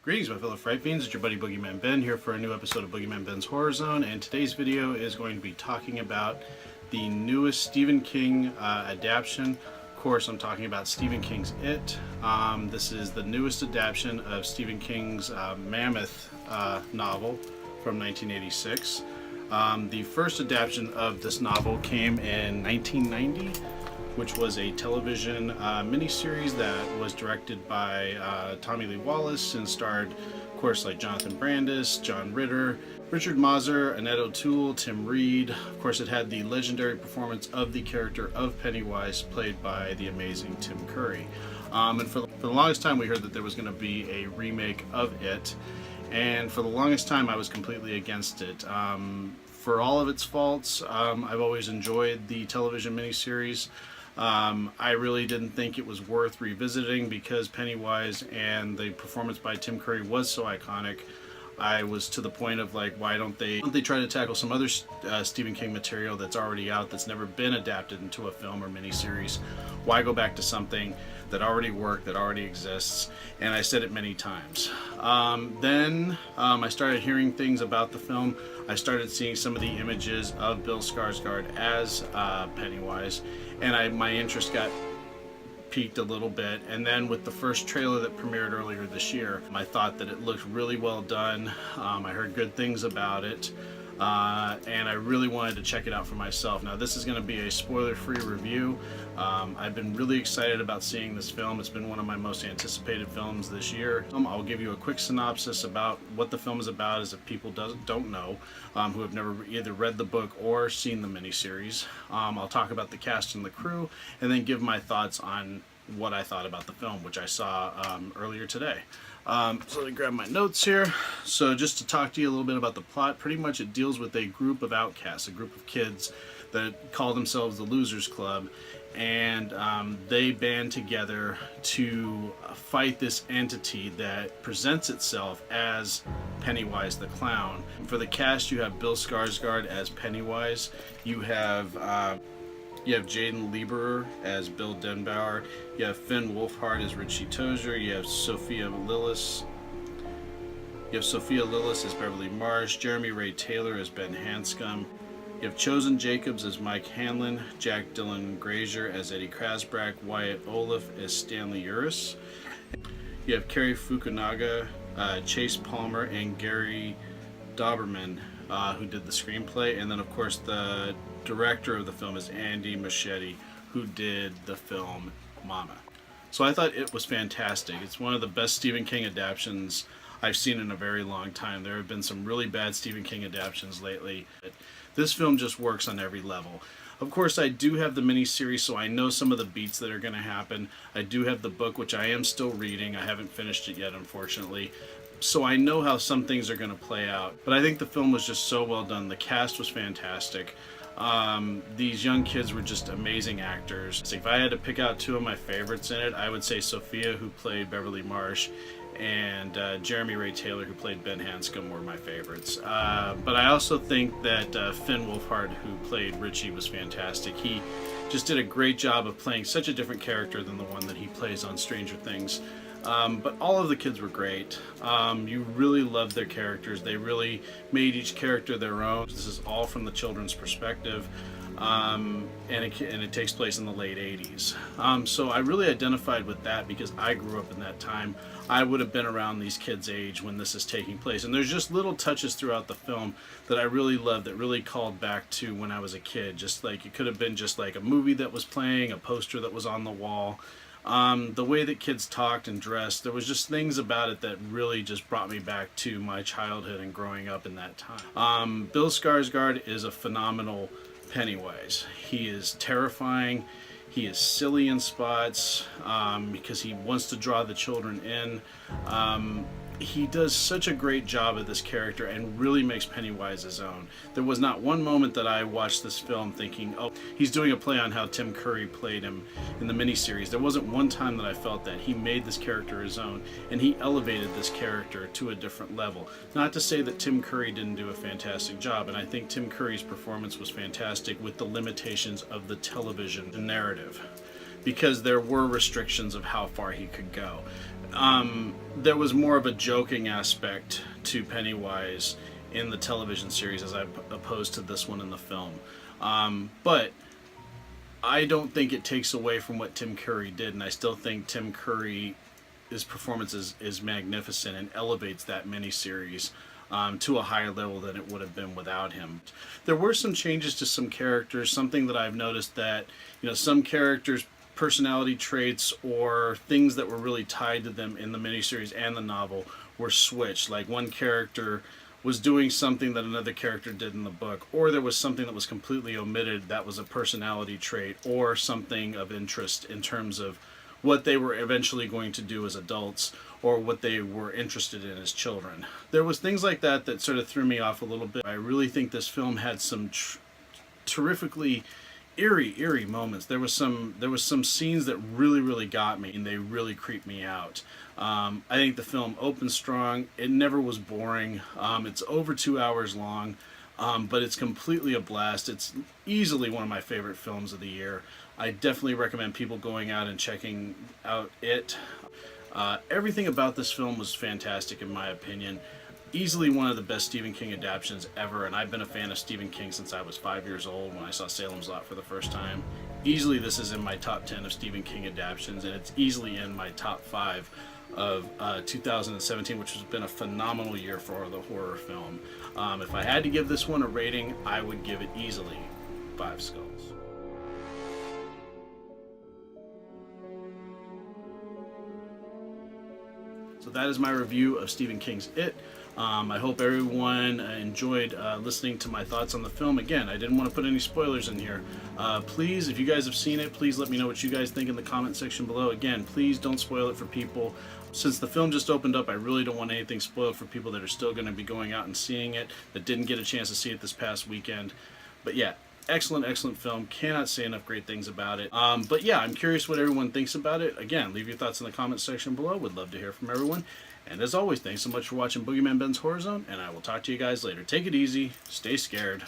Greetings, my fellow Fright Fiends. It's your buddy Boogeyman Ben here for a new episode of Boogeyman Ben's Horror Zone, and today's video is going to be talking about the newest Stephen King adaptation. Of course, I'm talking about Stephen King's It. This is the newest adaptation of Stephen King's Mammoth novel from 1986. The first adaptation of this novel came in 1990. Which was a television miniseries that was directed by Tommy Lee Wallace and starred, of course, like Jonathan Brandis, John Ritter, Richard Mazur, Annette O'Toole, Tim Reed. Of course, it had the legendary performance of the character of Pennywise, played by the amazing Tim Curry. And for the longest time, we heard that there was going to be a remake of it, and for the longest time, I was completely against it. For all of its faults, I've always enjoyed the television miniseries. I really didn't think it was worth revisiting because Pennywise and the performance by Tim Curry was so iconic. I was to the point of like, why don't they try to tackle some other Stephen King material that's already out, that's never been adapted into a film or miniseries? Why go back to something that already worked, that already exists? And I said it many times. Then I started hearing things about the film. I started seeing some of the images of Bill Skarsgård as Pennywise, and my interest got peaked a little bit. And then with the first trailer that premiered earlier this year, I thought that it looked really well done. I heard good things about it, and I really wanted to check it out for myself. Now, this is going to be a spoiler-free review. I've been really excited about seeing this film. It's been one of my most anticipated films this year. I'll give you a quick synopsis about what the film is about, as if people don't know, who have never either read the book or seen the miniseries. I'll talk about the cast and the crew, and then give my thoughts on what I thought about the film, which I saw earlier today. So let me grab my notes here. So just to talk to you a little bit about the plot, pretty much it deals with a group of outcasts, a group of kids that call themselves the Losers Club, and they band together to fight this entity that presents itself as Pennywise the Clown. For the cast, you have Bill Skarsgård as Pennywise, you have Jaden Lieber as Bill Denbauer, you have Finn Wolfhard as Richie Tozier, you have Sophia Lillis as Beverly Marsh, Jeremy Ray Taylor as Ben Hanscom, you have Chosen Jacobs as Mike Hanlon, Jack Dylan Grazer as Eddie Krasbrack, Wyatt Olaf as Stanley Uris. You have Cary Fukunaga, Chase Palmer, and Gary Doberman, who did the screenplay. And then, of course, the director of the film is Andy Muschietti, who did the film Mama. So I thought it was fantastic. It's one of the best Stephen King adaptations I've seen in a very long time. There have been some really bad Stephen King adaptations lately. This film just works on every level. Of course, I do have the miniseries, so I know some of the beats that are going to happen. I do have the book, which I am still reading. I haven't finished it yet, unfortunately. So I know how some things are going to play out. But I think the film was just so well done. The cast was fantastic. These young kids were just amazing actors. If I had to pick out two of my favorites in it, I would say Sophia, who played Beverly Marsh, and Jeremy Ray Taylor, who played Ben Hanscom, were my favorites. But I also think that Finn Wolfhard, who played Richie, was fantastic. He just did a great job of playing such a different character than the one that he plays on Stranger Things. But all of the kids were great. You really loved their characters. They really made each character their own. This is all from the children's perspective, and it takes place in the late 80s. So I really identified with that because I grew up in that time. I would have been around these kids' age when this is taking place. And there's just little touches throughout the film that I really loved, that really called back to when I was a kid. Just like, it could have been just like a movie that was playing, a poster that was on the wall. The way that kids talked and dressed, there was just things about it that really just brought me back to my childhood and growing up in that time. Bill Skarsgård is a phenomenal Pennywise. He is terrifying. He is silly in spots because he wants to draw the children in. He does such a great job of this character and really makes Pennywise his own. There was not one moment that I watched this film thinking, oh, he's doing a play on how Tim Curry played him in the miniseries. There wasn't one time that I felt that. He made this character his own, and he elevated this character to a different level. Not to say that Tim Curry didn't do a fantastic job, and I think Tim Curry's performance was fantastic with the limitations of the television narrative, because there were restrictions of how far he could go. there was more of a joking aspect to Pennywise in the television series as opposed to this one in the film. But I don't think it takes away from what Tim Curry did, and I still think Tim Curry's performance is magnificent and elevates that miniseries to a higher level than it would have been without him. There were some changes to some characters, something that I've noticed that, some characters' personality traits or things that were really tied to them in the miniseries and the novel were switched. Like one character was doing something that another character did in the book, or there was something that was completely omitted that was a personality trait or something of interest in terms of what they were eventually going to do as adults or what they were interested in as children. There was things like that that sort of threw me off a little bit. I really think this film had some terrifically eerie moments. There was some scenes that really got me, and they really creeped me out. I think the film opened strong. It never was boring. It's over 2 hours long, but it's completely a blast. It's easily one of my favorite films of the year. I definitely recommend people going out and checking out it. Everything about this film was fantastic in my opinion. Easily one of the best Stephen King adaptations ever, and I've been a fan of Stephen King since I was 5 years old when I saw Salem's Lot for the first time. Easily this is in my top 10 of Stephen King adaptations, and it's easily in my top 5 of 2017, which has been a phenomenal year for the horror film. If I had to give this one a rating, I would give it easily 5 skulls. So that is my review of Stephen King's It. I hope everyone enjoyed listening to my thoughts on the film. Again, I didn't want to put any spoilers in here. Please, if you guys have seen it, please let me know what you guys think in the comment section below. Again, please don't spoil it for people. Since the film just opened up, I really don't want anything spoiled for people that are still going to be going out and seeing it, that didn't get a chance to see it this past weekend. But yeah, excellent film. Cannot say enough great things about it. But yeah, I'm curious what everyone thinks about it. Again, leave your thoughts in the comment section below. Would love to hear from everyone. And as always, thanks so much for watching Boogeyman Ben's Horror Zone, and I will talk to you guys later. Take it easy, stay scared.